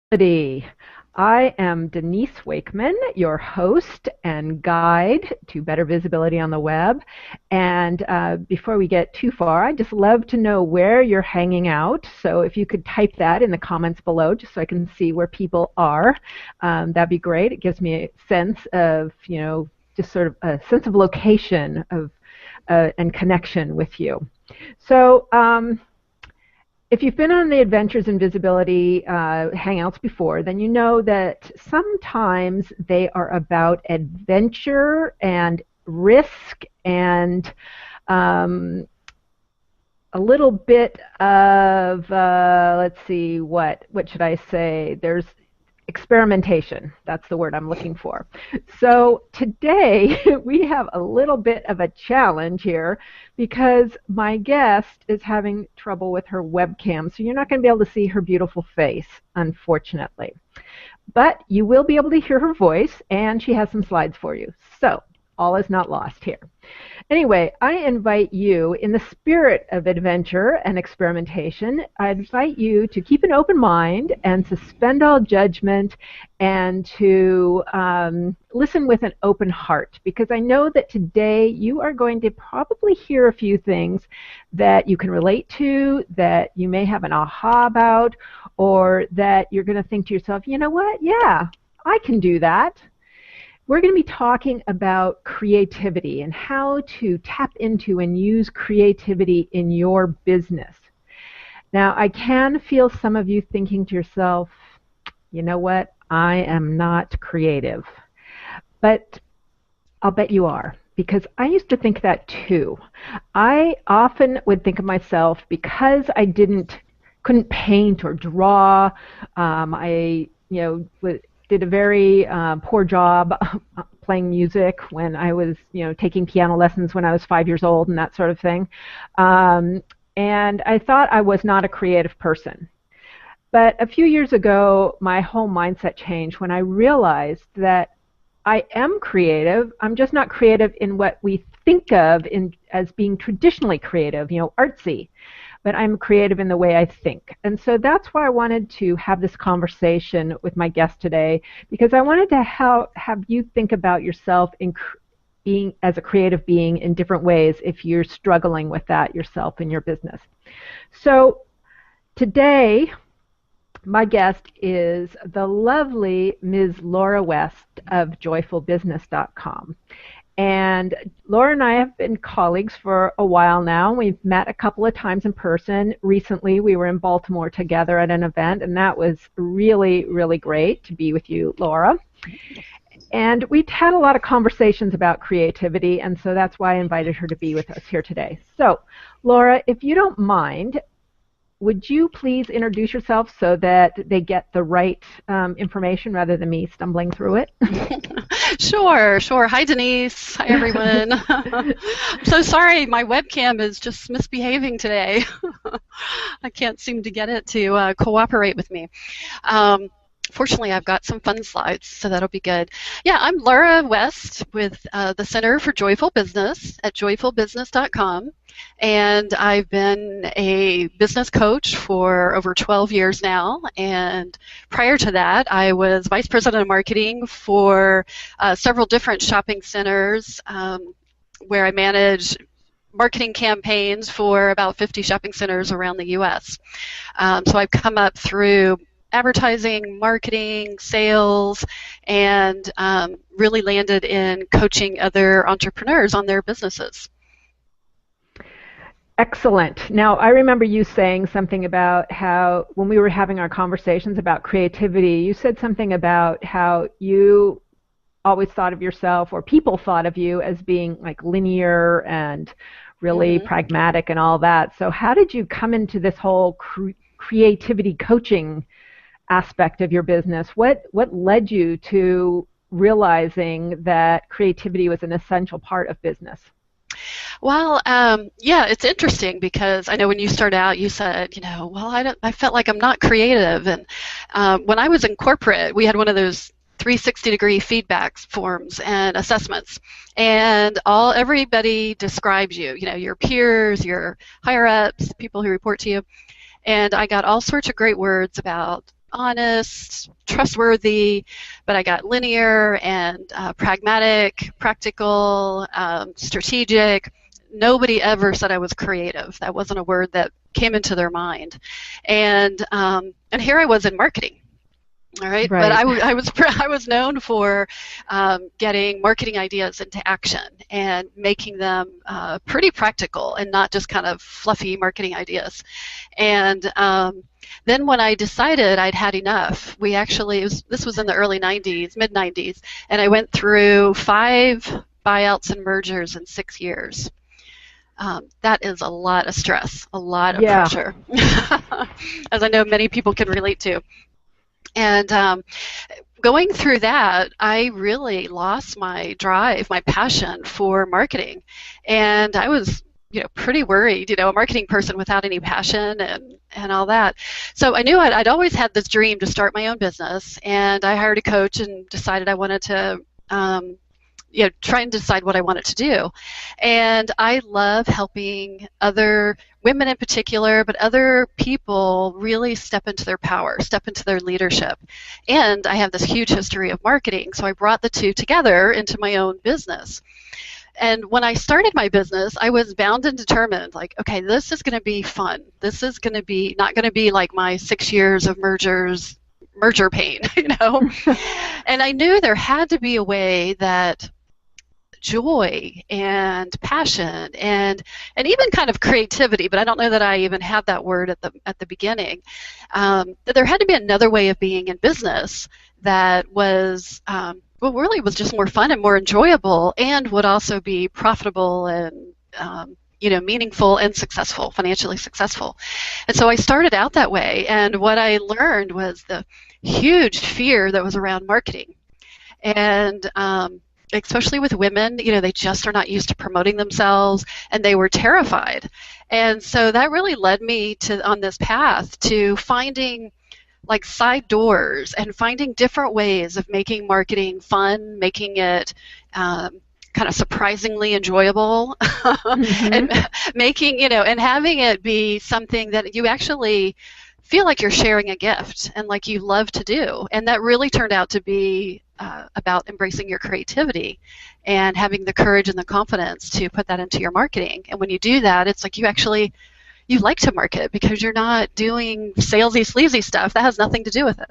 I am Denise Wakeman, your host and guide to better visibility on the web. And before we get too far, I'd just love to know where you're hanging out. So if you could type that in the comments below, just so I can see where people are, that'd be great. It gives me a sense of, just sort of a sense of location of and connection with you. So. If you've been on the Adventures in Visibility Hangouts before, then you know that sometimes they are about adventure and risk and a little bit of, let's see, what should I say? There's experimentation. That's the word I'm looking for. So today we have a little bit of a challenge here because my guest is having trouble with her webcam, so you're not going to be able to see her beautiful face, unfortunately. But you will be able to hear her voice, and she has some slides for you. So all is not lost here. Anyway, I invite you, in the spirit of adventure and experimentation, I invite you to keep an open mind and suspend all judgment and to listen with an open heart, because I know that today you are going to probably hear a few things that you can relate to, that you may have an aha about, or that you're going to think to yourself, you know what, yeah, I can do that. We're going to be talking about creativity and how to tap into and use creativity in your business. Now, I can feel some of you thinking to yourself, you know what, I am not creative. But I'll bet you are, because I used to think that too. I often would think of myself, because I couldn't paint or draw, I did a very poor job playing music when I was, taking piano lessons when I was 5 years old and that sort of thing. And I thought I was not a creative person. But a few years ago, my whole mindset changed when I realized that I am creative. I'm just not creative in what we think of as being traditionally creative, artsy. But I'm creative in the way I think. And so that's why I wanted to have this conversation with my guest today, because I wanted to have you think about yourself in being as a creative being in different ways if you're struggling with that yourself in your business. So today, my guest is the lovely Ms. Laura West of joyfulbusiness.com. And Laura and I have been colleagues for a while now. We've met a couple of times in person. Recently, we were in Baltimore together at an event, and that was really, really great to be with you, Laura. And we'd had a lot of conversations about creativity, and so that's why I invited her to be with us here today. So, Laura, if you don't mind, would you please introduce yourself so that they get the right information rather than me stumbling through it? Sure. Hi, Denise. Hi, everyone. I'm so sorry. My webcam is just misbehaving today. I can't seem to get it to cooperate with me. Fortunately, I've got some fun slides, so that'll be good. Yeah, I'm Laura West with the Center for Joyful Business at joyfulbusiness.com. And I've been a business coach for over 12 years now. And prior to that, I was vice president of marketing for several different shopping centers where I managed marketing campaigns for about 50 shopping centers around the U.S. So I've come up through advertising, marketing, sales, and really landed in coaching other entrepreneurs on their businesses. Excellent. Now, I remember you saying something about how, when we were having our conversations about creativity, you said something about how you always thought of yourself, or people thought of you, as being like linear and really pragmatic and all that. So how did you come into this whole creativity coaching aspect of your business? What led you to realizing that creativity was an essential part of business? Well, yeah, it's interesting because I know when you start out, you said, I felt like I'm not creative. And when I was in corporate, we had one of those 360-degree feedback forms and assessments, and everybody describes you. Your peers, your higher ups, people who report to you, and I got all sorts of great words about honest, trustworthy, but I got linear and pragmatic, practical, strategic. Nobody ever said I was creative. That wasn't a word that came into their mind. And here I was in marketing. All right, Right. but I was known for getting marketing ideas into action and making them pretty practical and not just kind of fluffy marketing ideas. And then when I decided I'd had enough, this was in the early 90s, mid 90s, and I went through 5 buyouts and mergers in 6 years. That is a lot of stress, a lot of pressure, as I know many people can relate to. And going through that, I really lost my drive, my passion for marketing. And I was, pretty worried, a marketing person without any passion and all that. So I knew I'd always had this dream to start my own business. And I hired a coach and decided I wanted to try and decide what I wanted to do. And I love helping other women in particular, but other people really step into their power, step into their leadership. And I have this huge history of marketing, so I brought the two together into my own business. And when I started my business, I was bound and determined, like, okay, this is going to be fun. This is going to be not going to be like my 6 years of merger pain, And I knew there had to be a way that joy and passion and even kind of creativity, but I don't know that I even had that word at the beginning, that there had to be another way of being in business that was really was just more fun and more enjoyable and would also be profitable and meaningful and successful, financially successful. And so I started out that way, and what I learned was the huge fear that was around marketing. And especially with women, they just are not used to promoting themselves, and they were terrified. And so that really led me on this path to finding like side doors and finding different ways of making marketing fun, making it kind of surprisingly enjoyable, and making, and having it be something that you actually feel like you're sharing a gift and like you love to do. And that really turned out to be about embracing your creativity and having the courage and the confidence to put that into your marketing. And when you do that, it's like you like to market because you're not doing salesy, sleazy stuff. That has nothing to do with it.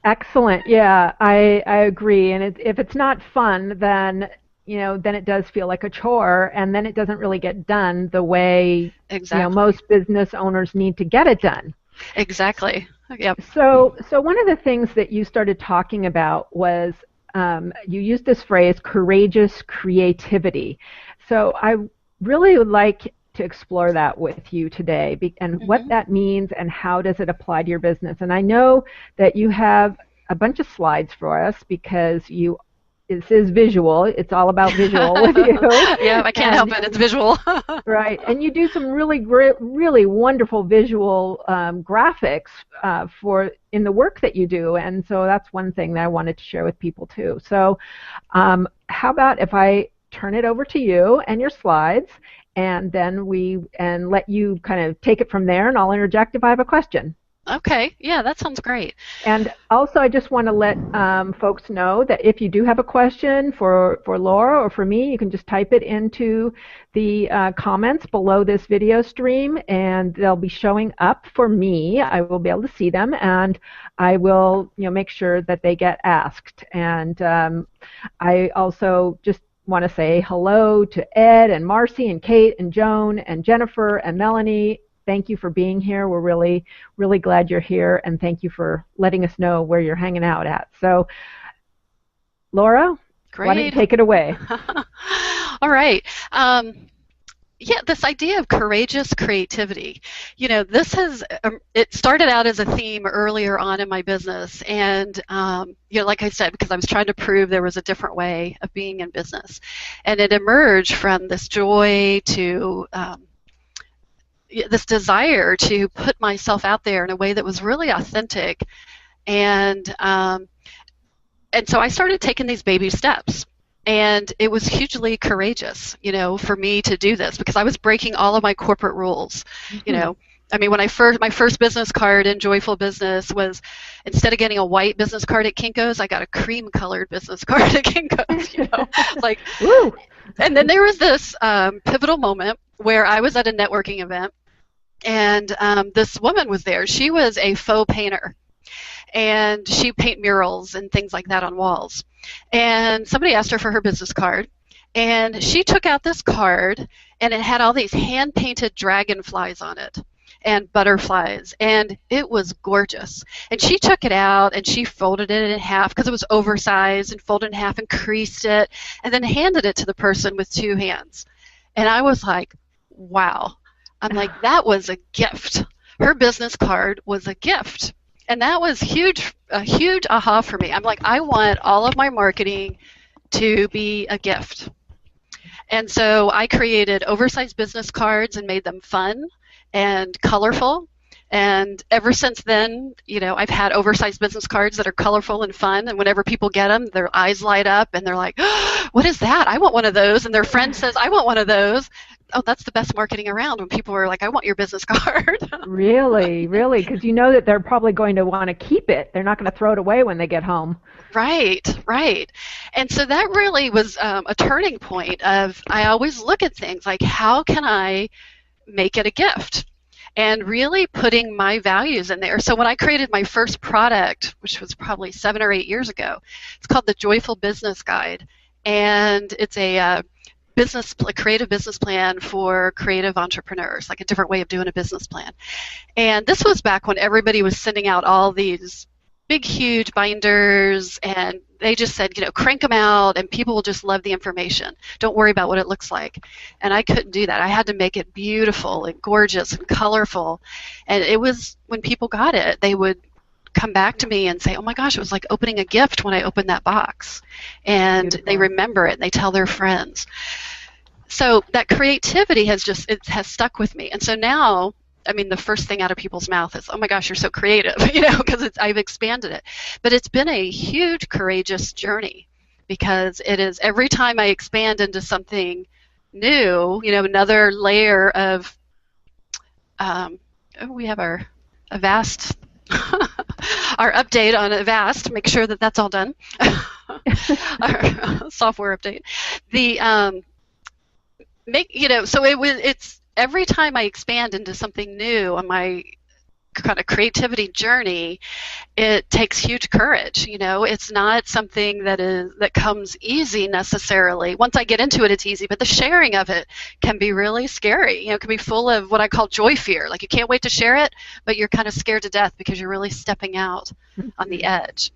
Excellent. Yeah, I agree. And if it's not fun, then then it does feel like a chore, and then it doesn't really get done the way most business owners need to get it done. Exactly. Yep. So one of the things that you started talking about was you used this phrase, courageous creativity. So I really would like to explore that with you today, and what that means and how does it apply to your business. And I know that you have a bunch of slides for us because this is visual. It's all about visual with you. Yeah, I can't help it. It's visual. Right. And you do some really great, really wonderful visual graphics in the work that you do. And so that's one thing that I wanted to share with people too. So how about if I turn it over to you and your slides, and then let you kind of take it from there, and I'll interject if I have a question. Okay, yeah, that sounds great. And also, I just want to let folks know that if you do have a question for Laura or for me, you can just type it into the comments below this video stream, and they'll be showing up for me. I will be able to see them, and I will make sure that they get asked. And I also just want to say hello to Ed and Marcy and Kate and Joan and Jennifer and Melanie. Thank you for being here. We're really, really glad you're here, and thank you for letting us know where you're hanging out at. So, Laura, great. Why don't you take it away? All right. This idea of courageous creativity. It started out as a theme earlier on in my business, and like I said, because I was trying to prove there was a different way of being in business, and it emerged from this joy to this desire to put myself out there in a way that was really authentic, and so I started taking these baby steps. And it was hugely courageous, for me to do this because I was breaking all of my corporate rules. I mean, my first business card in Joyful Business was, instead of getting a white business card at Kinko's, I got a cream-colored business card at Kinko's. Like, Woo! And then there was this pivotal moment where I was at a networking event, and this woman was there. She was a faux painter, and she paint murals and things like that on walls. And somebody asked her for her business card, and she took out this card, and it had all these hand-painted dragonflies on it and butterflies, and it was gorgeous. And she took it out, and she folded it in half because it was oversized, and folded it in half and creased it, and then handed it to the person with two hands. And I was like, wow. I'm like, that was a gift. Her business card was a gift. And that was a huge aha for me. I'm like, I want all of my marketing to be a gift. And so I created oversized business cards and made them fun and colorful. And ever since then, I've had oversized business cards that are colorful and fun. And whenever people get them, their eyes light up and they're like, oh, what is that? I want one of those. And their friend says, I want one of those. Oh, that's the best marketing around, when people are like, I want your business card. Really? Because that they're probably going to want to keep it. They're not going to throw it away when they get home. Right. And so that really was a turning point of, I always look at things like, how can I make it a gift? And really putting my values in there. So when I created my first product, which was probably 7 or 8 years ago, it's called the Joyful Business Guide. And it's a creative business plan for creative entrepreneurs, like a different way of doing a business plan. And this was back when everybody was sending out all these big, huge binders, and they just said, crank them out, and people will just love the information. Don't worry about what it looks like. And I couldn't do that. I had to make it beautiful and gorgeous and colorful. And it was, when people got it, they would come back to me and say, oh my gosh, it was like opening a gift when I opened that box. And beautiful. They remember it, and they tell their friends. So that creativity has stuck with me. And so now, the first thing out of people's mouth is, oh my gosh, you're so creative, because I've expanded it. But it's been a huge, courageous journey, because it is, every time I expand into something new, another layer of, we have our Avast, our update on Avast, make sure that that's all done, our software update. It's every time I expand into something new on my kind of creativity journey, it takes huge courage. It's not something that comes easy necessarily. Once I get into it, it's easy, but the sharing of it can be really scary. It can be full of what I call joy fear. Like, you can't wait to share it, but you're kind of scared to death because you're really stepping out on the edge.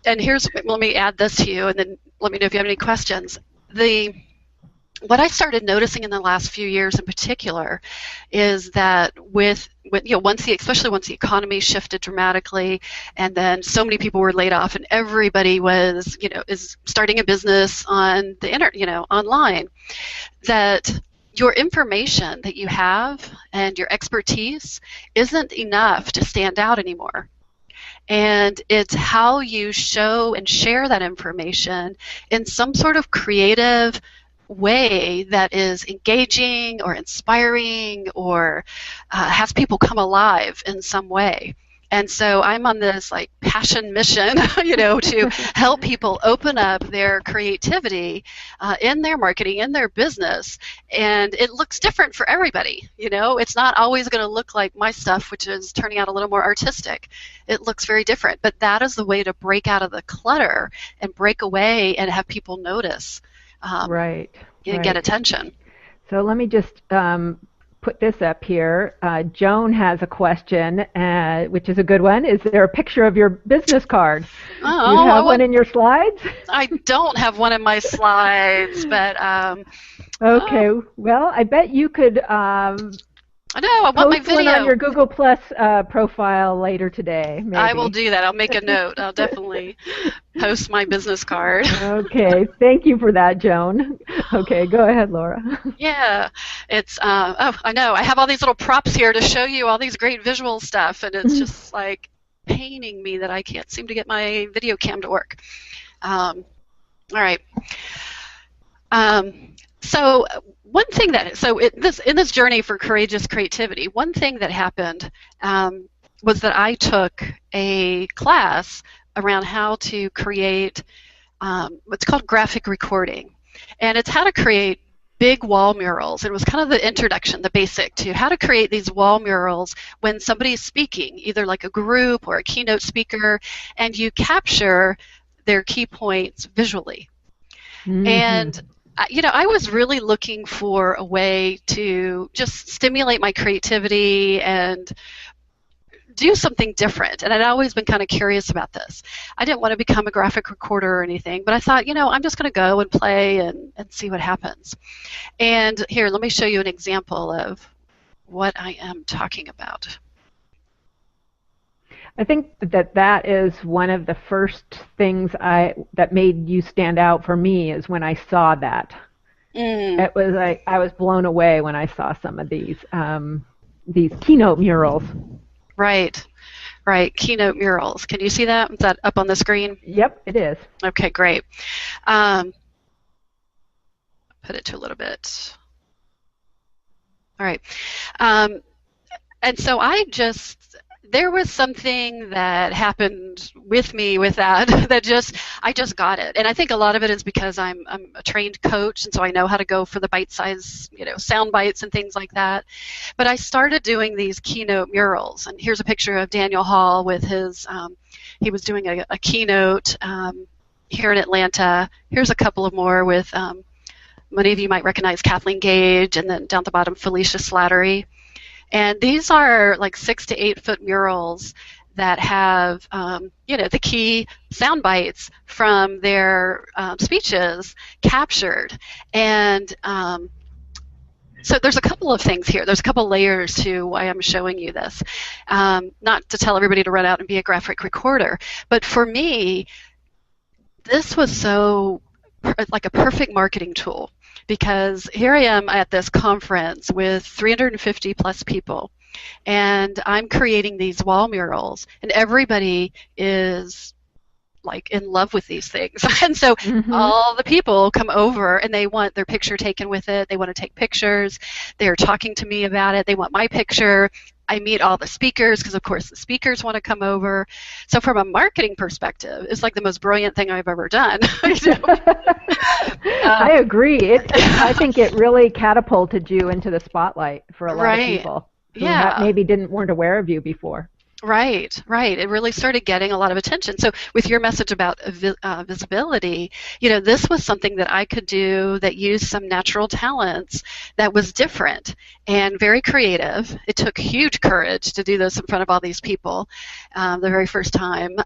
And let me add this to you, and then let me know if you have any questions. What I started noticing in the last few years in particular is that especially once the economy shifted dramatically, and then so many people were laid off, and everybody is starting a business on the internet, online, that your information that you have and your expertise isn't enough to stand out anymore. And it's how you show and share that information in some sort of creative way that is engaging or inspiring or has people come alive in some way. And so I'm on this passion mission, to help people open up their creativity in their marketing, in their business. And it looks different for everybody. It's not always going to look like my stuff, which is turning out a little more artistic. It looks very different. But that is the way to break out of the clutter and break away and have people notice. Right. Get attention. So let me just put this up here. Joan has a question, which is a good one. Is there a picture of your business card? Oh, you have one in your slides? I don't have one in my slides, but okay. Well, I bet you could I know, I want my video. Post one on your Google Plus profile later today, maybe. I will do that. I'll make a note. I'll definitely post my business card. Okay. Thank you for that, Joan. Okay, go ahead, Laura. Yeah. It's, I know. I have all these little props here to show you all these great visual stuff, and it's just like paining me that I can't seem to get my video cam to work. All right. So one thing that in this journey for courageous creativity, one thing that happened was that I took a class around how to create what's called graphic recording, and it's how to create big wall murals. It was kind of the introduction, the basic to how to create these wall murals when somebody's speaking, either like a group or a keynote speaker, and you capture their key points visually. Mm-hmm. And I was really looking for a way to just stimulate my creativity and do something different. And I'd always been kind of curious about this. I didn't want to become a graphic recorder or anything, but I thought, I'm just going to go and play and see what happens. And here, let me show you an example of what I am talking about. I think that is one of the first things that made you stand out for me is when I saw that. It was like I was blown away when I saw some of these Keynote murals. Right. Keynote murals. Can you see that? Is that up on the screen? Yep, it is. Okay, great. Put it to a little bit. All right. And so there was something that happened with me with that I just got it. And I think a lot of it is because I'm a trained coach, and so I know how to go for the bite-size, sound bites and things like that. But I started doing these keynote murals, and here's a picture of Daniel Hall with his, he was doing a keynote here in Atlanta. Here's a couple of more with, many of you might recognize Kathleen Gage, and then down at the bottom, Felicia Slattery. And these are like 6 to 8 foot murals that have, the key sound bites from their speeches captured. And so there's a couple of things here. There's a couple layers to why I'm showing you this. Not to tell everybody to run out and be a graphic recorder, but for me, this was so like a perfect marketing tool. Because here I am at this conference with 350 plus people, and I'm creating these wall murals, and everybody is like in love with these things. And so all the people come over and they want their picture taken with it. They want to take pictures. They're talking to me about it. They want my picture. I meet all the speakers because, of course, the speakers want to come over. So from a marketing perspective, it's like the most brilliant thing I've ever done. I agree. I think it really catapulted you into the spotlight for a lot of people who maybe weren't aware of you before. Right. It really started getting a lot of attention. So with your message about visibility, this was something that I could do that used some natural talents that was different and very creative. It took huge courage to do this in front of all these people the very first time.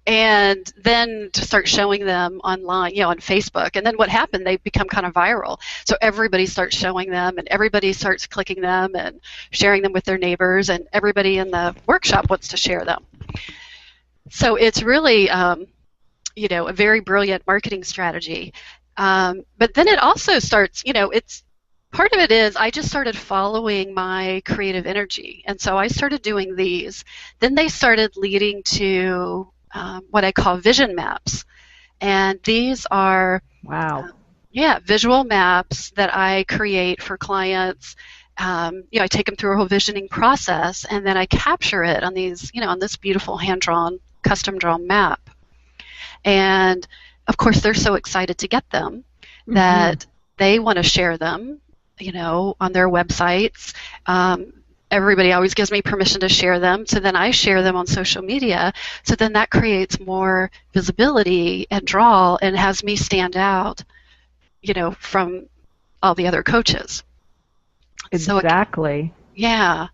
And then to start showing them online, on Facebook. And then what happened, they become kind of viral. So everybody starts showing them, and everybody starts clicking them and sharing them with their neighbors, and everybody in the workshop wants to share them. So it's really, a very brilliant marketing strategy. But then it also starts, part of it is I just started following my creative energy. And so I started doing these. Then they started leading to what I call vision maps. And these are visual maps that I create for clients. I take them through a whole visioning process, and then I capture it on these, on this beautiful hand-drawn, custom-drawn map. And of course, they're so excited to get them that they want to share them, on their websites. Everybody always gives me permission to share them, so then I share them on social media, so then that creates more visibility and draw and has me stand out, from all the other coaches. Exactly. Now,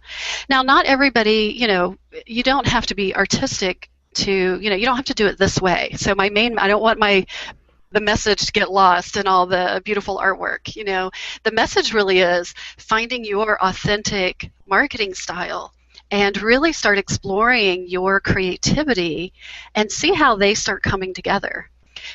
not everybody, you don't have to be artistic to, you don't have to do it this way. So I don't want the message to get lost in all the beautiful artwork. The message really is finding your authentic marketing style and really start exploring your creativity and see how they start coming together.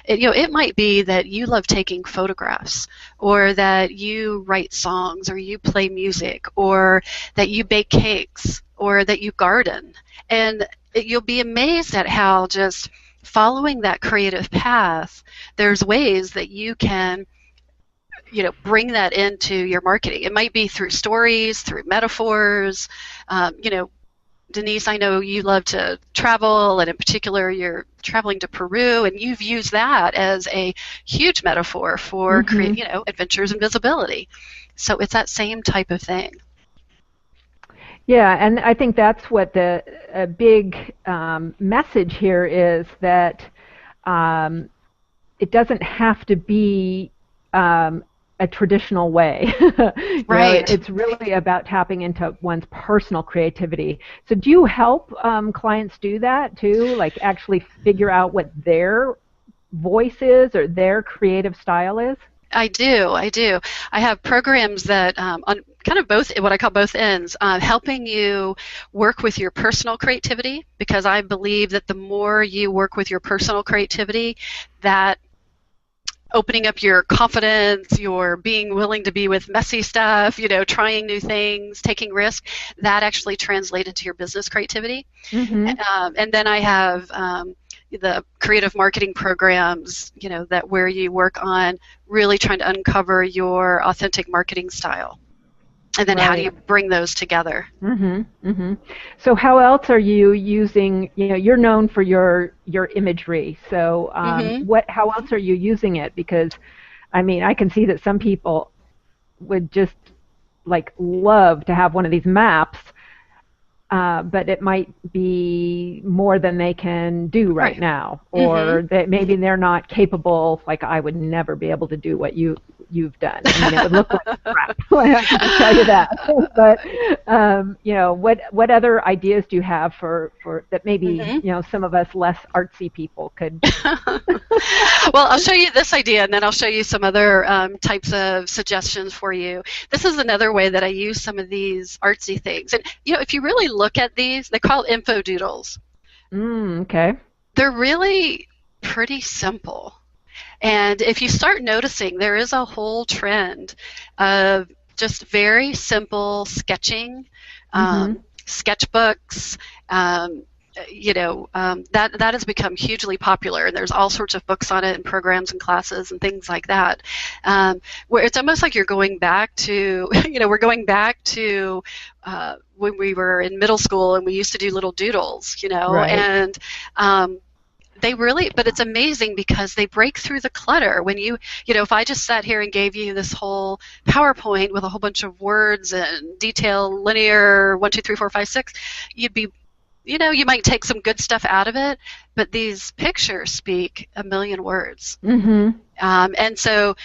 It might be that you love taking photographs, or that you write songs, or you play music, or that you bake cakes, or that you garden. And you'll be amazed at how just following that creative path, there's ways that you can bring that into your marketing. It might be through stories, through metaphors. Denise, I know you love to travel, and in particular, you're traveling to Peru, and you've used that as a huge metaphor for adventures and visibility. So it's that same type of thing. Yeah, and I think that's what the big message here is, that it doesn't have to be a traditional way. Right. It's really about tapping into one's personal creativity. So do you help clients do that too, like actually figure out what their voice is or their creative style is? I do. I have programs that on kind of both, what I call both ends, helping you work with your personal creativity, because I believe that the more you work with your personal creativity, that opening up your confidence, your being willing to be with messy stuff, trying new things, taking risks, that actually translates into your business creativity. And then I have the creative marketing programs, that where you work on really trying to uncover your authentic marketing style. And then how do you bring those together? So how else are you using, you're known for your imagery, so how else are you using it? Because, I can see that some people would just love to have one of these maps, but it might be more than they can do right now, or that maybe they're not capable. I would never be able to do what you've done. It would look like crap. I can just tell you that. But what other ideas do you have for that maybe some of us less artsy people could? Well, I'll show you this idea, and then I'll show you some other types of suggestions for you. This is another way that I use some of these artsy things. And if you really look at these, they're called info doodles. Okay. They're really pretty simple. And if you start noticing, there is a whole trend of just very simple sketching, sketchbooks. That has become hugely popular, and there's all sorts of books on it and programs and classes and things like that, where it's almost like you're going back to, we're going back to when we were in middle school and we used to do little doodles, and but it's amazing because they break through the clutter. When if I just sat here and gave you this whole PowerPoint with a whole bunch of words and detail, linear, 1, 2, 3, 4, 5, 6, you'd be, you might take some good stuff out of it, but these pictures speak a million words. And so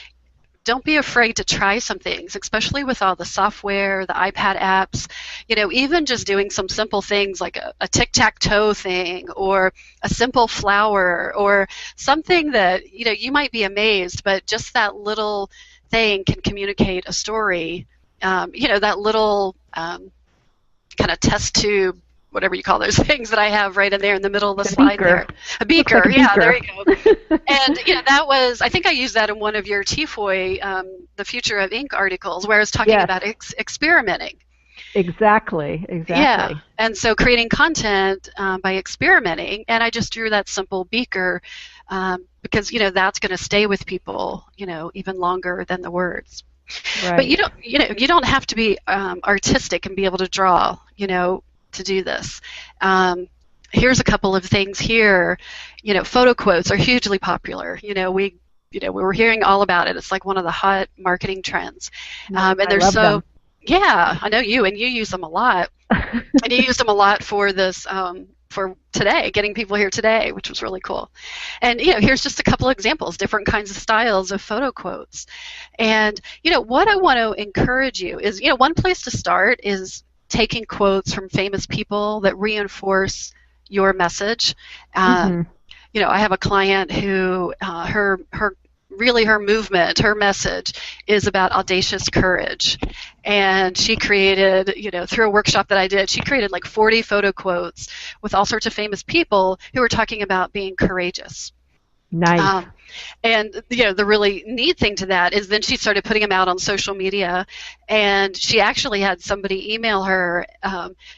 don't be afraid to try some things, especially with all the software, the iPad apps. Even just doing some simple things like a tic-tac-toe thing, or a simple flower, or something that, you might be amazed, but just that little thing can communicate a story. That little kind of test tube, whatever you call those things that I have right in there in the middle of the slide there. A beaker, there you go. And that was, I think I used that in one of your TFOI, the Future of Ink articles, where I was talking about experimenting. Exactly. Yeah, and so creating content by experimenting, and I just drew that simple beaker because, that's going to stay with people, even longer than the words. Right. But you don't have to be artistic and be able to draw, to do this. Here's a couple of things here. Photo quotes are hugely popular. We were hearing all about it. It's like one of the hot marketing trends. And they're so them. Yeah, I know you use them a lot. And you used them a lot for this for today, getting people here today, which was really cool. And here's just a couple of examples, different kinds of styles of photo quotes. And what I want to encourage you is, one place to start is taking quotes from famous people that reinforce your message. I have a client who her movement, her message is about audacious courage. And she created, through a workshop that I did, she created like 40 photo quotes with all sorts of famous people who were talking about being courageous. Nice. And the really neat thing to that is then she started putting them out on social media, and she actually had somebody email her.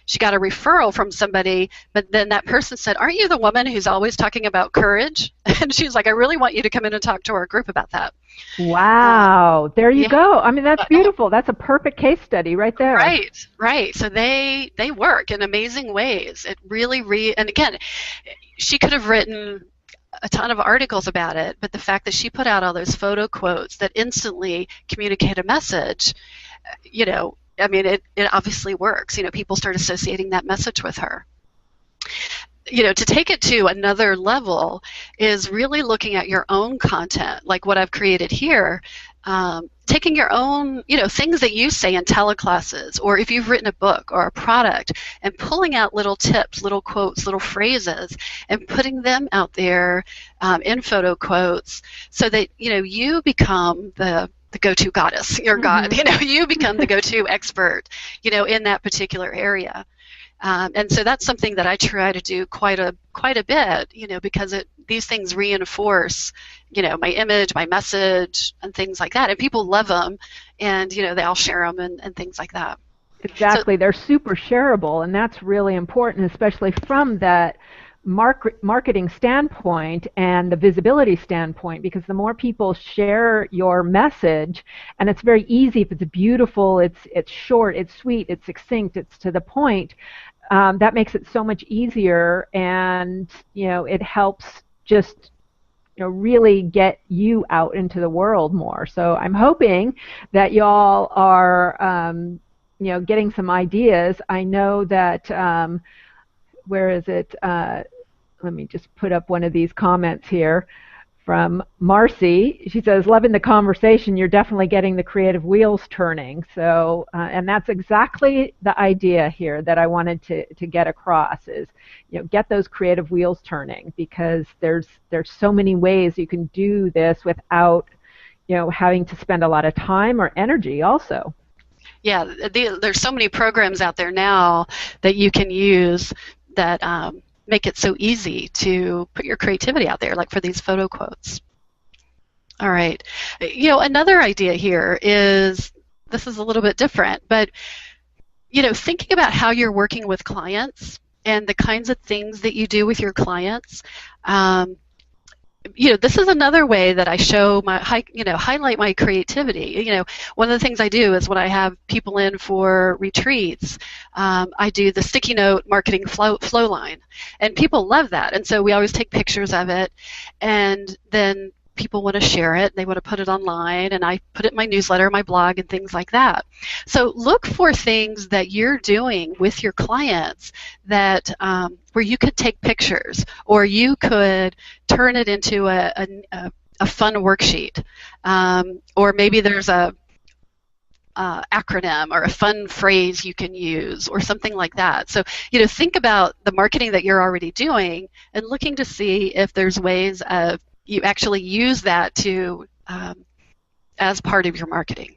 She got a referral from somebody, but then that person said, "Aren't you the woman who's always talking about courage?" And she's like, "I really want you to come in and talk to our group about that." Wow. There you Yeah. go. I mean, that's beautiful. That's a perfect case study right there. Right. So they work in amazing ways. It really and again, she could have written a ton of articles about it, but the fact that she put out all those photo quotes that instantly communicate a message, I mean, it obviously works. People start associating that message with her. To take it to another level is really looking at your own content, like what I've created here. Taking your own, things that you say in teleclasses, or if you've written a book or a product, and pulling out little tips, little quotes, little phrases, and putting them out there in photo quotes, so that you become the go-to goddess, your god. You become the go-to expert, in that particular area. And so that's something that I try to do quite a bit, because these things reinforce, my image, my message, and things like that. And people love them, and they all share them and things like that. Exactly, they're super shareable, and that's really important, especially from that marketing standpoint and the visibility standpoint, because the more people share your message, and it's very easy if it's beautiful, it's short, it's sweet, it's succinct, it's to the point. That makes it so much easier, and it helps just really get you out into the world more. So I'm hoping that y'all are getting some ideas. I know that where is it? Let me just put up one of these comments here from Marcy. She says, "Loving the conversation. You're definitely getting the creative wheels turning." So, and that's exactly the idea here that I wanted to get across is, get those creative wheels turning, because there's so many ways you can do this without, having to spend a lot of time or energy also. Yeah, there's so many programs out there now that you can use that make it so easy to put your creativity out there, like for these photo quotes. All right. Another idea here is, this is a little bit different, but, thinking about how you're working with clients and the kinds of things that you do with your clients. This is another way that I show highlight my creativity. One of the things I do is when I have people in for retreats, I do the sticky note marketing flow line, and people love that. And so we always take pictures of it, and then people want to share it, they want to put it online, and I put it in my newsletter, my blog, and things like that. So look for things that you're doing with your clients that where you could take pictures, or you could turn it into a fun worksheet, or maybe there's a acronym or a fun phrase you can use, or something like that. So think about the marketing that you're already doing and looking to see if there's ways of you actually use that to as part of your marketing.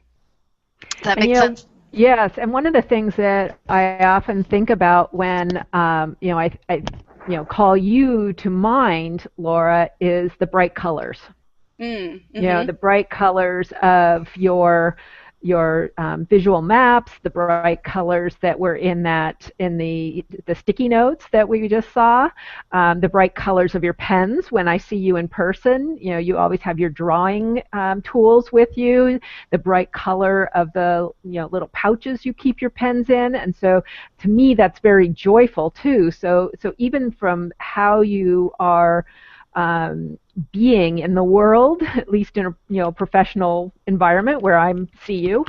Does that make sense? Yes, and one of the things that I often think about when I call you to mind, Laura, is the bright colors. Mm-hmm. The bright colors of your visual maps, the bright colors that were in the sticky notes that we just saw, the bright colors of your pens. When I see you in person, you always have your drawing tools with you, the bright color of the little pouches you keep your pens in, and so to me that's very joyful too. So even from how you are being in the world, at least in a professional environment where I see you,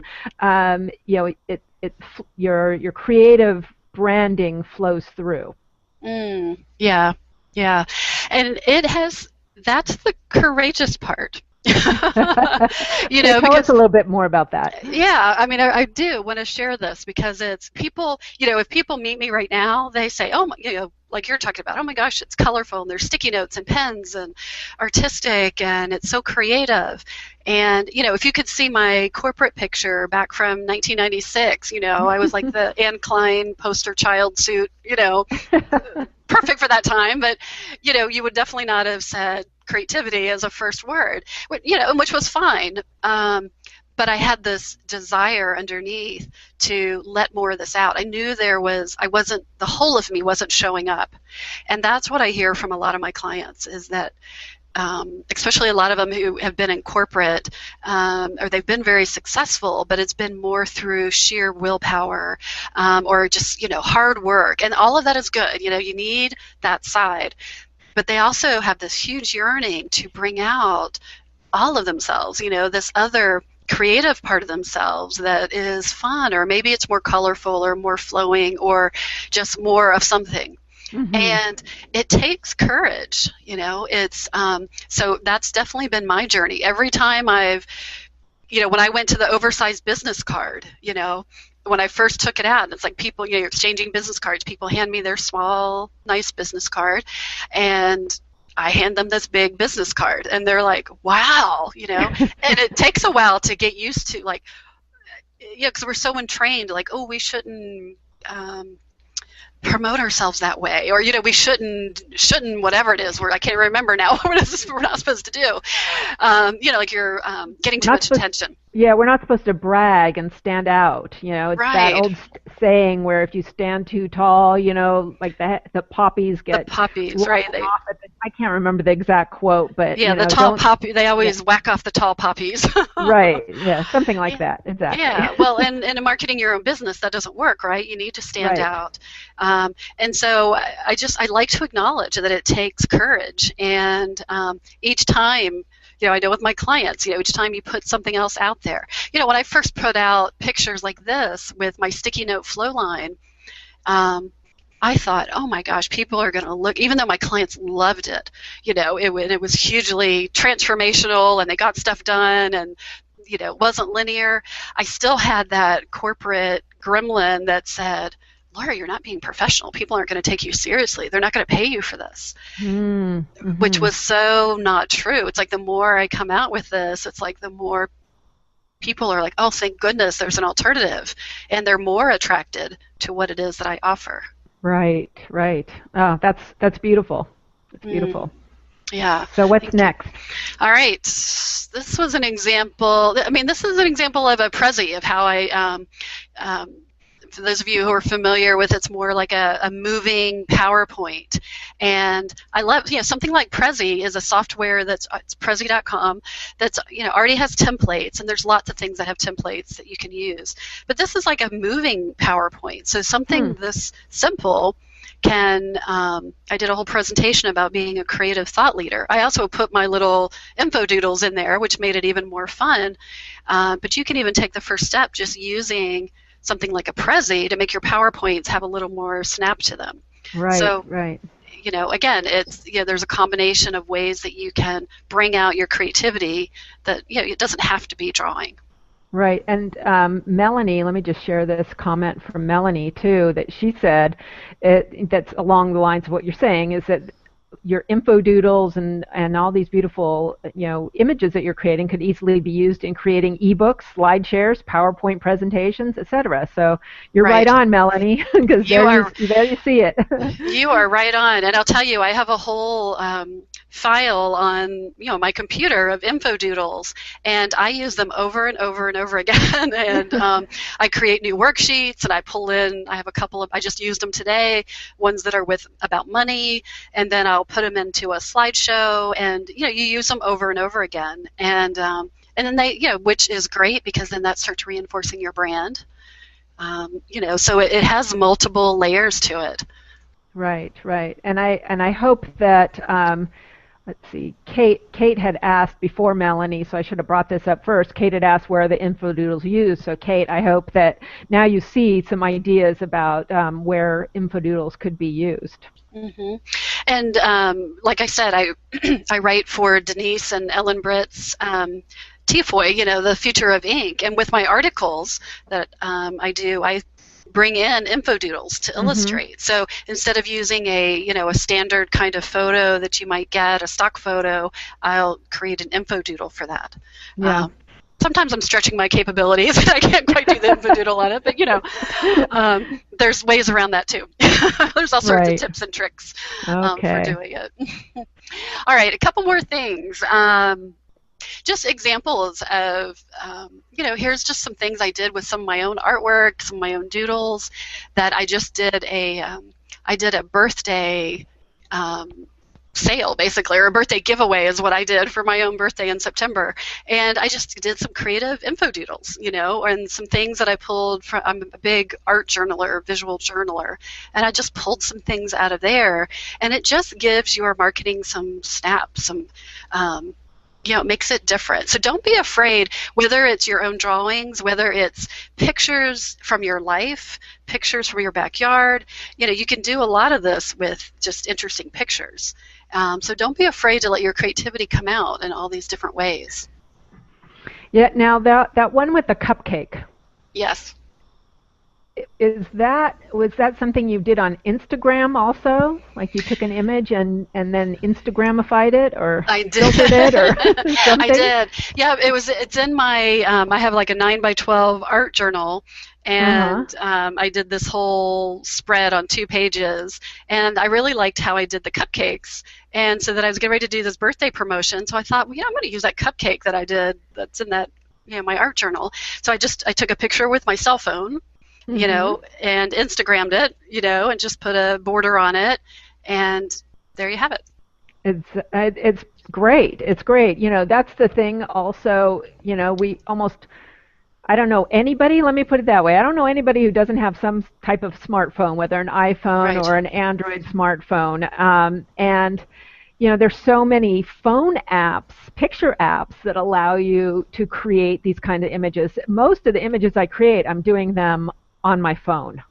your creative branding flows through. Yeah, and that's the courageous part. Tell us a little bit more about that. Yeah, I mean, I do want to share this because it's people. If people meet me right now, they say, "Oh, like you're talking about, oh my gosh, it's colorful and there's sticky notes and pens and artistic and it's so creative." And if you could see my corporate picture back from 1996, I was like the Anne Klein poster child suit, perfect for that time. But you would definitely not have said creativity as a first word, which was fine. But I had this desire underneath to let more of this out. I knew the whole of me wasn't showing up. And that's what I hear from a lot of my clients is that, especially a lot of them who have been in corporate, or they've been very successful, but it's been more through sheer willpower, or just, hard work. And all of that is good. You need that side. But they also have this huge yearning to bring out all of themselves, this other creative part of themselves that is fun, or maybe it's more colorful or more flowing or just more of something. Mm-hmm. And it takes courage, it's so that's definitely been my journey. Every time when I went to the oversized business card, when I first took it out, it's like people, you're exchanging business cards, people hand me their small, nice business card, and I hand them this big business card, and they're like, wow, and it takes a while to get used to, because we're so entrained, we shouldn't promote ourselves that way, or we shouldn't whatever it is. I can't remember now what it is we're not supposed to do. You're getting too much attention. Yeah, we're not supposed to brag and stand out. It's right. That old saying where if you stand too tall, like the poppies get right? Off I can't remember the exact quote, but the tall poppy. They always whack off the tall poppies. Right. Yeah, something like that. Exactly. Yeah. Well, and in marketing your own business, that doesn't work, right? You need to stand out. And so I like to acknowledge that it takes courage, and each time. I know with my clients, each time you put something else out there. When I first put out pictures like this with my sticky note flow line, I thought, oh my gosh, people are going to look, even though my clients loved it, it was hugely transformational and they got stuff done and, it wasn't linear. I still had that corporate gremlin that said, Laura, you're not being professional. People aren't going to take you seriously. They're not going to pay you for this, which was so not true. It's like the more I come out with this, it's like the more people are like, oh, thank goodness there's an alternative, and they're more attracted to what it is that I offer. Right. Oh, that's beautiful. It's beautiful. Yeah. So what's next? All right. This was an example. This is an example of a Prezi, of how I for those of you who are familiar with, it's more like a moving PowerPoint. And I love, something like Prezi is a software it's Prezi.com that's, already has templates, and there's lots of things that have templates that you can use. But this is like a moving PowerPoint. So something this simple can, I did a whole presentation about being a creative thought leader. I also put my little info doodles in there, which made it even more fun. But you can even take the first step just using something like a Prezi to make your PowerPoints have a little more snap to them. Right, so, right. Again, it's there's a combination of ways that you can bring out your creativity that it doesn't have to be drawing. Right, and Melanie, let me just share this comment from Melanie too, that she said, that's along the lines of what you're saying, is that your info doodles and all these beautiful images that you're creating could easily be used in creating ebooks, slide shares, PowerPoint presentations, etc. So you're right on, Melanie, because there you see it. You are right on, and I'll tell you, I have a whole file on my computer of info doodles, and I use them over and over and over again. And I create new worksheets, and I pull in. I have a couple of. I just used them today. Ones that are about money, and then I'll put them into a slideshow, and you use them over and over again, and then they which is great, because then that starts reinforcing your brand. So it has multiple layers to it. Right, and I hope that. Let's see, Kate had asked before Melanie, so I should have brought this up first. Kate had asked where are the info doodles used. So Kate, I hope that now you see some ideas about where info doodles could be used. Mm-hmm. And like I said, I write for Denise and Ellen Britt's TFOI, the future of ink. And with my articles that I do, I bring in info doodles to illustrate. So instead of using a standard kind of photo that you might get, a stock photo, I'll create an info doodle for that. Yeah. Sometimes I'm stretching my capabilities and I can't quite do the info doodle on it, but there's ways around that too. There's all sorts of tips and tricks for doing it. All right, a couple more things. Just examples of, here's just some things I did with some of my own artwork, some of my own doodles that I just did I did a birthday sale, basically, or a birthday giveaway is what I did for my own birthday in September. And I just did some creative info doodles, and some things that I pulled from. I'm a big art journaler, visual journaler, and I just pulled some things out of there. And it just gives your marketing some snaps, some it makes it different. So don't be afraid, whether it's your own drawings, whether it's pictures from your life, pictures from your backyard. You can do a lot of this with just interesting pictures. So don't be afraid to let your creativity come out in all these different ways. Yeah, now that one with the cupcake. Yes. Was that something you did on Instagram also? Like you took an image and then Instagramified it, or I did. Filtered it, or something? I did. Yeah, it's in my. I have like a 9x12 art journal, and I did this whole spread on 2 pages, and I really liked how I did the cupcakes, and so that I was getting ready to do this birthday promotion. So I thought, well, I'm going to use that cupcake that I did. That's in that, my art journal. So I took a picture with my cell phone. And Instagrammed it, and just put a border on it, and there you have it. It's great. It's great. That's the thing also, we almost, I don't know anybody, let me put it that way, I don't know anybody who doesn't have some type of smartphone, whether an iPhone Right. or an Android smartphone. And there's so many phone apps, picture apps that allow you to create these kind of images. Most of the images I create, I'm doing them on my phone,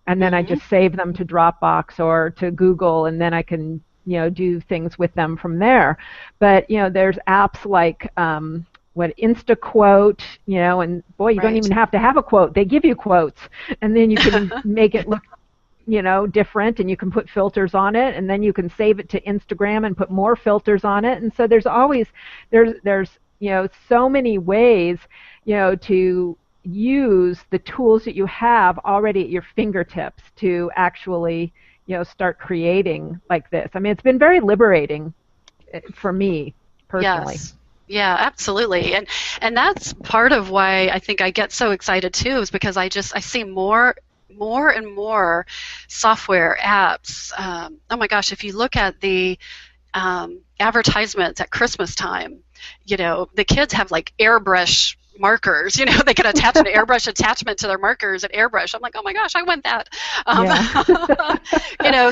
and then I just save them to Dropbox or to Google, and then I can do things with them from there. But there's apps like InstaQuote, and boy, you don't even have to have a quote, they give you quotes, and then you can make it look different, and you can put filters on it, and then you can save it to Instagram and put more filters on it. And so there's so many ways to use the tools that you have already at your fingertips to actually start creating like this. I mean, it's been very liberating for me personally. Yes. Yeah, absolutely. And that's part of why I think I get so excited too, is because I see more and more software apps. Oh my gosh, if you look at the advertisements at Christmas time, the kids have like airbrush markers, they can attach an airbrush attachment to their markers and airbrush. I'm like, oh my gosh, I want that.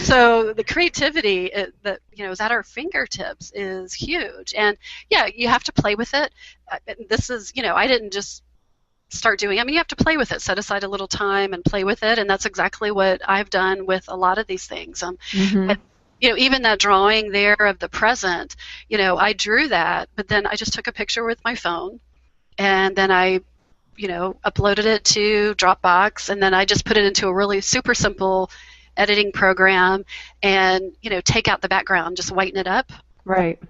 So the creativity that is at our fingertips is huge. And yeah, you have to play with it. This is, I didn't just start doing. I mean, you have to play with it. Set aside a little time and play with it, and that's exactly what I've done with a lot of these things. But, even that drawing there of the present, I drew that, but then I just took a picture with my phone, and then I, uploaded it to Dropbox, and then I just put it into a really super simple editing program, and take out the background, just whiten it up. Right.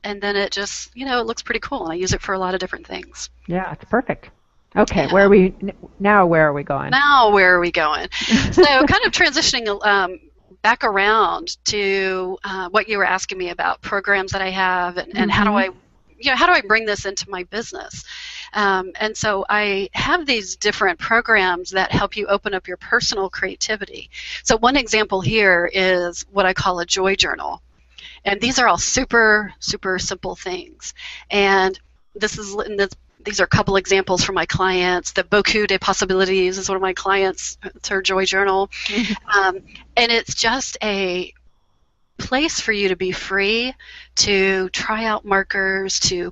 And then it just, it looks pretty cool, and I use it for a lot of different things. Yeah, it's perfect. Okay, where are we now? Where are we going? Now, where are we going? So, kind of transitioning back around to what you were asking me about programs that I have, and how do I bring this into my business? And so I have these different programs that help you open up your personal creativity. So one example here is what I call a joy journal, and these are all super, super simple things. And these are a couple examples from my clients. The Beaucoup de Possibilities is one of my clients. It's her joy journal. And it's just a place for you to be free to try out markers, to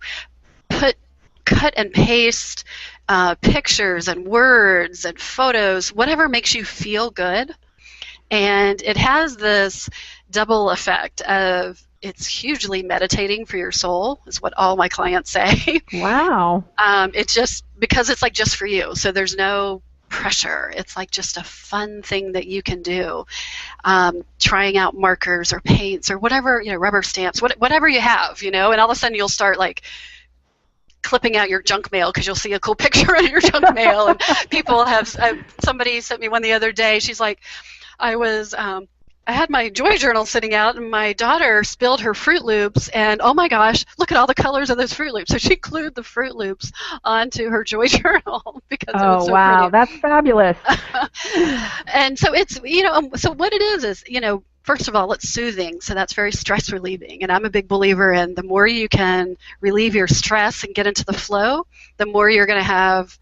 cut and paste pictures and words and photos, whatever makes you feel good. And it has this double effect of it's hugely meditating for your soul, is what all my clients say. Wow. It's just because it's like just for you. So there's no pressure. It's like just a fun thing that you can do. Trying out markers or paints or whatever, rubber stamps, whatever you have, and all of a sudden you'll start like clipping out your junk mail because you'll see a cool picture in your junk mail. And people have, somebody sent me one the other day. She's like, I was I had my Joy Journal sitting out, and my daughter spilled her Fruit Loops, and oh my gosh, look at all the colors of those Fruit Loops. So she glued the Fruit Loops onto her Joy Journal because it was Oh, so wow, pretty. that's fabulous. And so it's, so what it is, first of all, it's soothing. So that's very stress relieving. And I'm a big believer in the more you can relieve your stress and get into the flow, the more you're going to have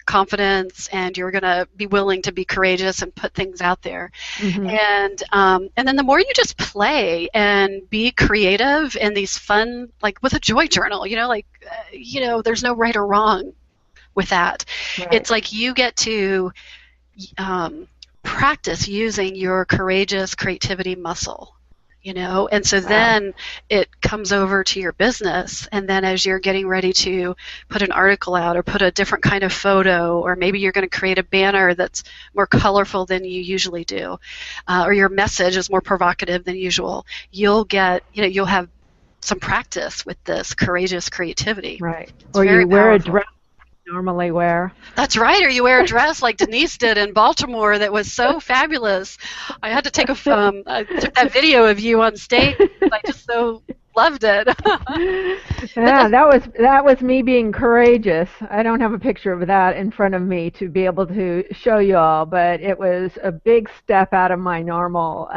confidence, and you're going to be willing to be courageous and put things out there. Mm-hmm. And then the more you just play and be creative in these fun, like with a Joy Journal, there's no right or wrong with that. Right. It's like you get to practice using your courageous creativity muscle. And so then it comes over to your business, and then as you're getting ready to put an article out or put a different kind of photo, or maybe you're going to create a banner that's more colorful than you usually do, or your message is more provocative than usual, you'll have some practice with this courageous creativity. Right. It's or very you wear powerful. a dress you normally wear. That's right, or you wear a dress like Denise did in Baltimore that was so fabulous. I had to take I took that video of you on stage. I just so loved it. Yeah, that was me being courageous. I don't have a picture of that in front of me to be able to show you all, but it was a big step out of my normal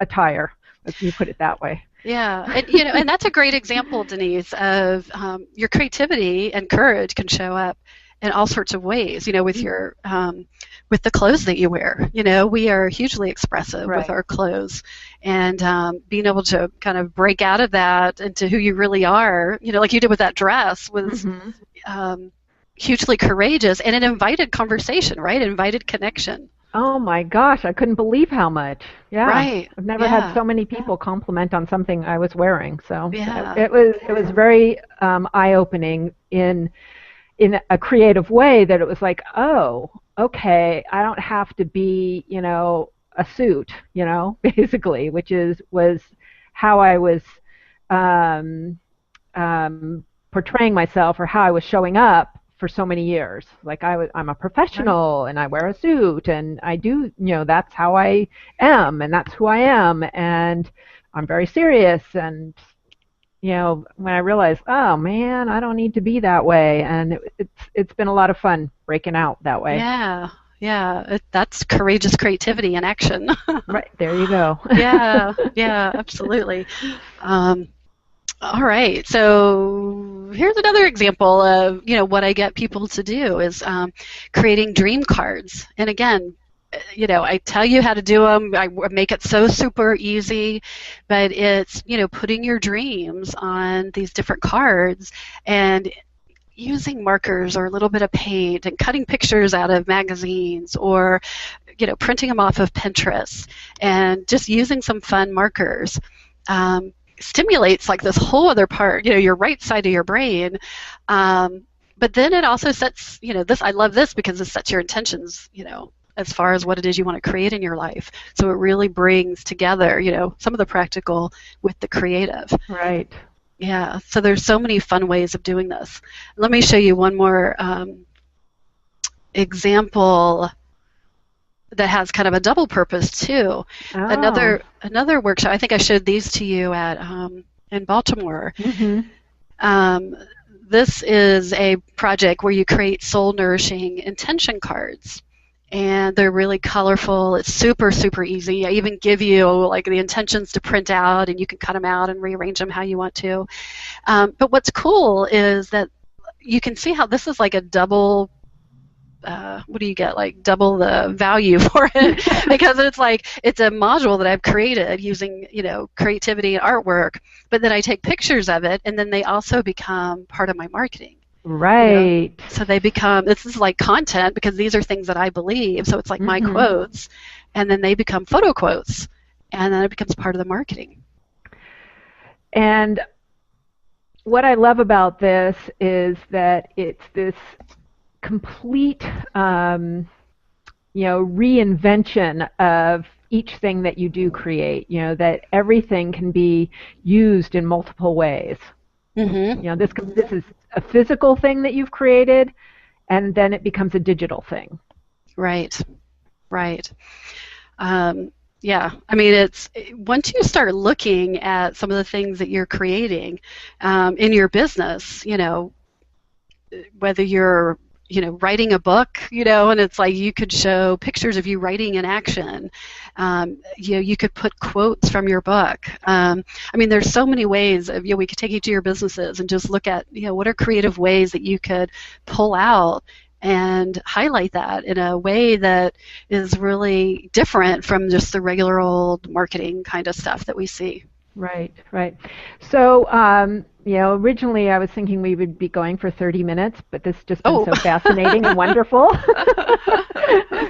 attire. Let me put it that way. Yeah, and that's a great example, Denise, of your creativity and courage can show up in all sorts of ways. With your with the clothes that you wear. We are hugely expressive with our clothes, and being able to kind of break out of that into who you really are. Like you did with that dress was hugely courageous, and it invited conversation, right? It invited connection. Oh my gosh, I couldn't believe how much. Yeah. Right. I've never had so many people compliment on something I was wearing. So yeah. it was very eye-opening in a creative way, that it was like, oh, okay, I don't have to be, a suit, basically, which was how I was portraying myself, or how I was showing up for so many years. Like I'm a professional, and I wear a suit, and I do, that's how I am, and that's who I am, and I'm very serious. And when I realized, oh man, I don't need to be that way, and it's been a lot of fun breaking out that way. Yeah, that's courageous creativity in action. Right, there you go. Yeah, absolutely. All right, so here's another example of what I get people to do is creating dream cards. And again, I tell you how to do them. I make it so super easy, but it's putting your dreams on these different cards and using markers or a little bit of paint and cutting pictures out of magazines, or printing them off of Pinterest, and just using some fun markers. Stimulates like this whole other part, your right side of your brain, but then it also sets, this, I love this because it sets your intentions, as far as what it is you want to create in your life. So it really brings together, some of the practical with the creative. Right. Yeah, so there's so many fun ways of doing this. Let me show you one more example that has kind of a double purpose too. Oh. Another workshop. I think I showed these to you at in Baltimore. This is a project where you create soul-nourishing intention cards, and they're really colorful. It's super, super easy. I even give you like the intentions to print out, and you can cut them out and rearrange them how you want to. But what's cool is that you can see how this is like a double. What do you get? Like double the value for it, because it's a module that I've created using creativity and artwork. But then I take pictures of it, and then they also become part of my marketing. Right. So they become, this is like content, because these are things that I believe. So it's like my quotes, and then they become photo quotes, and then it becomes part of the marketing. And what I love about this is that it's this complete reinvention of each thing that you do create, that everything can be used in multiple ways. This is a physical thing that you've created, and then it becomes a digital thing. Right. Yeah, I mean, it's once you start looking at some of the things that you're creating in your business, whether you're writing a book, and it's like you could show pictures of you writing in action. You could put quotes from your book. I mean, there's so many ways of, we could take you to your businesses and just look at, what are creative ways that you could pull out and highlight that in a way that is really different from just the regular old marketing kind of stuff that we see. Right, right. So, originally I was thinking we would be going for 30 minutes, but this has just been so fascinating and wonderful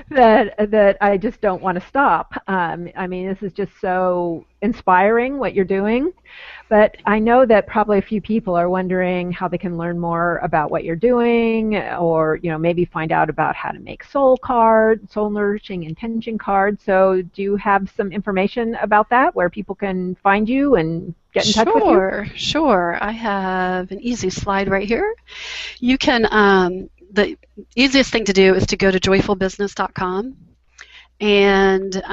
that I just don't want to stop. I mean, this is just so inspiring what you're doing. But I know that probably a few people are wondering how they can learn more about what you're doing, or maybe find out about how to make soul nourishing intention cards. So do you have some information about that, where people can find you and get in touch with you? Sure. I have an easy slide right here. You can, the easiest thing to do is to go to joyfulbusiness.com, and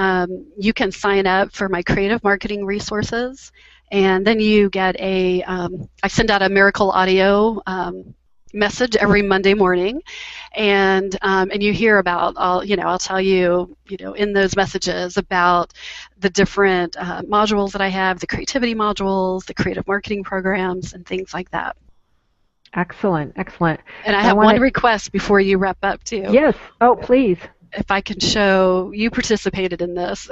you can sign up for my creative marketing resources. And then you get I send out a miracle audio message every Monday morning, and you hear about, I'll tell you, in those messages about the different modules that I have, the creativity modules, the creative marketing programs, and things like that. Excellent, excellent. And I have one request before you wrap up, too. Yes. Oh, please. If I can show, you participated in this.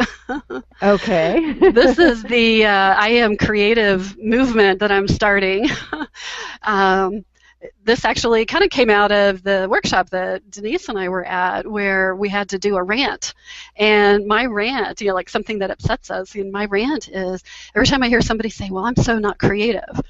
Okay. This is the I Am Creative movement that I'm starting. This actually kind of came out of the workshop that Denise and I were at, where we had to do a rant. And my rant, like something that upsets us, and my rant is every time I hear somebody say, well, I'm so not creative.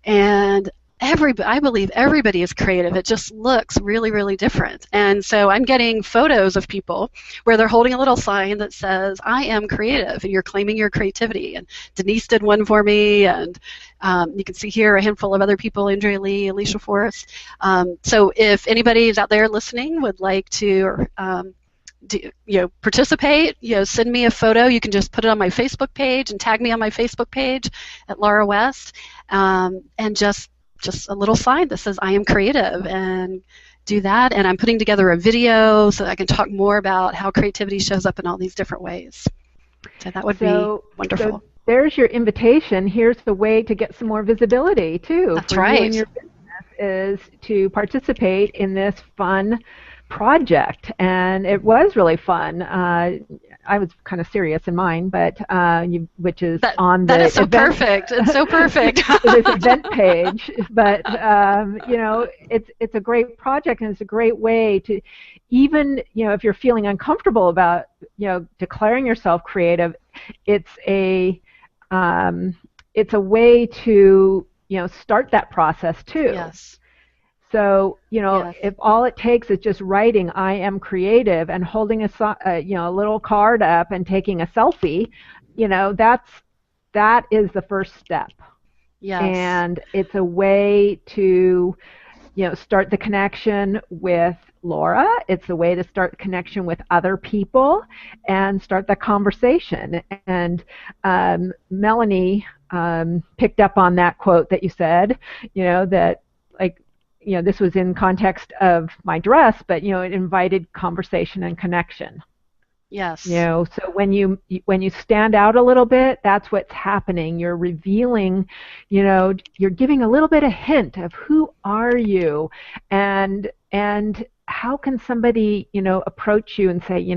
And I believe everybody is creative. It just looks really, really different. And so I'm getting photos of people where they're holding a little sign that says, I am creative, and you're claiming your creativity. And Denise did one for me, and you can see here a handful of other people, Andrea Lee, Alicia Forrest. So if anybody is out there listening would like to participate, send me a photo. You can just put it on my Facebook page and tag me on my Facebook page at Laura West, and just a little sign that says I am creative, and do that. And I'm putting together a video so that I can talk more about how creativity shows up in all these different ways. So that would be wonderful. So there's your invitation. Here's the way to get some more visibility too. That's right. You and your business is to participate in this fun project, and it was really fun. I was kind of serious in mine, but which is on the that is so event, perfect. It's so perfect. this event page. But it's a great project, and it's a great way to, even if you're feeling uncomfortable about declaring yourself creative, it's a way to start that process too. Yes. So, Yes. if all it takes is just writing I am creative and holding a little card up and taking a selfie, that is the first step. Yes. And it's a way to, start the connection with Laura. It's a way to start the connection with other people and start the conversation. And Melanie picked up on that quote that you said, that this was in context of my dress, but it invited conversation and connection. Yes. So when you stand out a little bit, that's what's happening. You're revealing, you're giving a little bit of hint of who are you, and how can somebody approach you and say,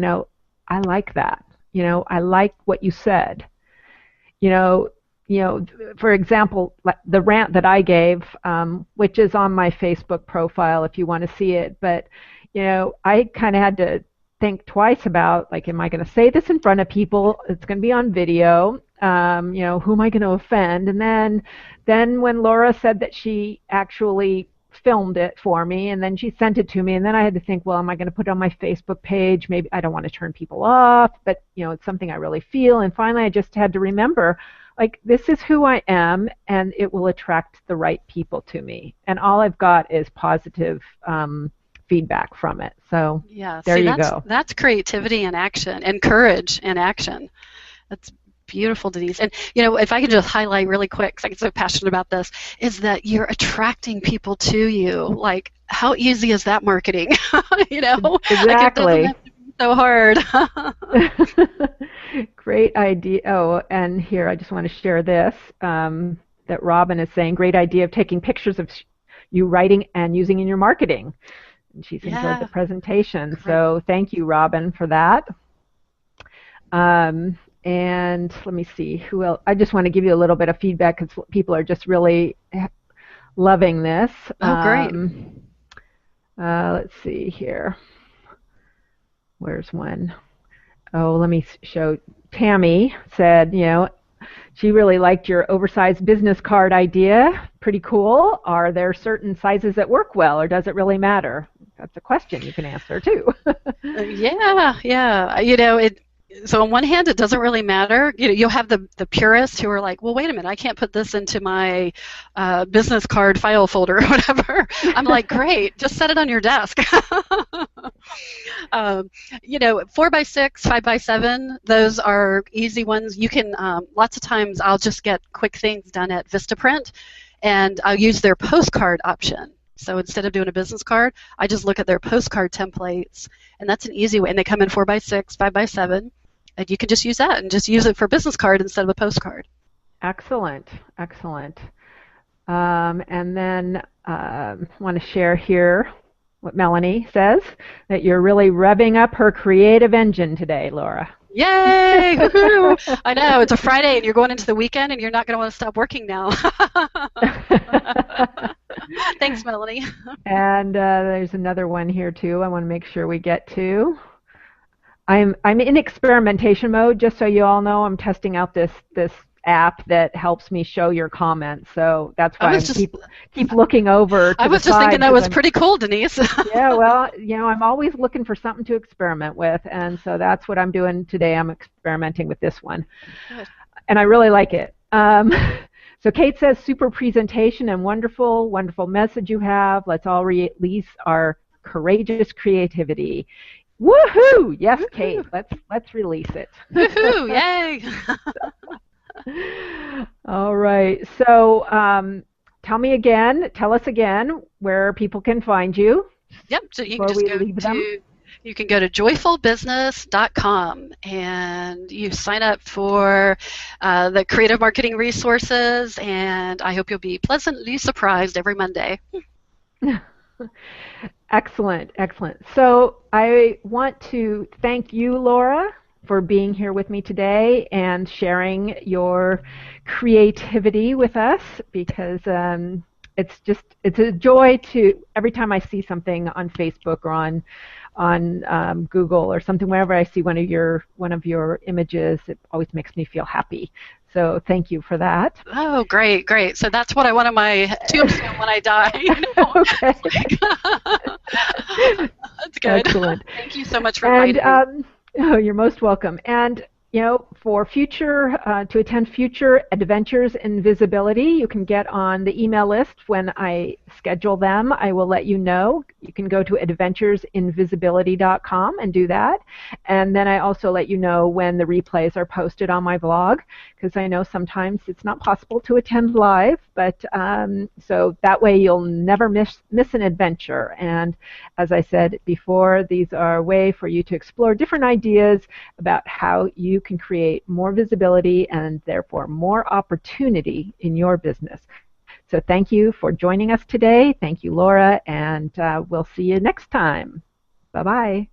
I like that. I like what you said. For example, the rant that I gave, which is on my Facebook profile if you want to see it, but, I kind of had to think twice about, am I going to say this in front of people? It's going to be on video. Who am I going to offend? And then when Laura said that she actually filmed it for me, and then she sent it to me, and then I had to think, well, am I going to put it on my Facebook page? Maybe I don't want to turn people off, but, it's something I really feel. And finally, I just had to remember, this is who I am, and it will attract the right people to me. And all I've got is positive feedback from it. So yeah, there you go. That's creativity in action, and courage in action. That's beautiful, Denise. And if I could just highlight really quick, because I'm so passionate about this, is that you're attracting people to you. Like, how easy is that marketing? Exactly. Like, it doesn't have to be so hard. Great idea. Oh, and here I just want to share this, that Robin is saying, great idea of taking pictures of you writing and using in your marketing. And she's enjoyed the presentation. Great. So thank you, Robin, for that. And let me see, who else? I just want to give you a little bit of feedback because people are just really loving this. Oh, great. Let's see here. Where's one? Oh, let me show. Tammy said, she really liked your oversized business card idea. Pretty cool. Are there certain sizes that work well, or does it really matter? That's a question you can answer, too. Yeah. So on one hand, it doesn't really matter. You'll have the purists who are like, well, wait a minute, I can't put this into my business card file folder or whatever. I'm like, great, just set it on your desk. 4x6, 5x7, those are easy ones. You can, lots of times I'll just get quick things done at Vistaprint, and I'll use their postcard option. So instead of doing a business card, I just look at their postcard templates, and that's an easy way. And they come in 4x6, 5x7, and you can just use that and just use it for a business card instead of a postcard. Excellent, excellent. And then I want to share here what Melanie says, that you're really revving up her creative engine today, Laura. Yay! Woohoo! I know, it's a Friday and you're going into the weekend and you're not going to want to stop working now. Thanks, Melanie. And there's another one here too I want to make sure we get to. I'm in experimentation mode, just so you all know. I'm testing out this app that helps me show your comments, so that's why I keep looking over to I was the just side, thinking that was pretty cool, Denise. Yeah, well, I'm always looking for something to experiment with, and so that's what I'm doing today. I'm experimenting with this one. Good. And I really like it. So Kate says, super presentation and wonderful message you have. Let's all release our courageous creativity. Woohoo! Yes, Kate, let's release it. Woohoo! Yay! All right. So tell us again where people can find you. Yep. So you can just you can go to joyfulbusiness.com and you sign up for the creative marketing resources, and I hope you'll be pleasantly surprised every Monday. Excellent, excellent. So I want to thank you, Laura, for being here with me today and sharing your creativity with us, because it's a joy to, every time I see something on Facebook or on Google or something, wherever I see one of your images, it always makes me feel happy. So thank you for that. Oh, great, great. So that's what I want on my tombstone when I die. Okay. That's good. Excellent. Thank you so much for inviting me. Oh, you're most welcome. And for to attend future adventures in visibility, you can get on the email list. When I schedule them, I will let you know. You can go to adventuresinvisibility.com and do that. And then I also let you know when the replays are posted on my blog, because I know sometimes it's not possible to attend live, but so that way you'll never miss an adventure. And as I said before, these are a way for you to explore different ideas about how you can create more visibility and therefore more opportunity in your business. So thank you for joining us today. Thank you, Laura, and we'll see you next time. Bye-bye.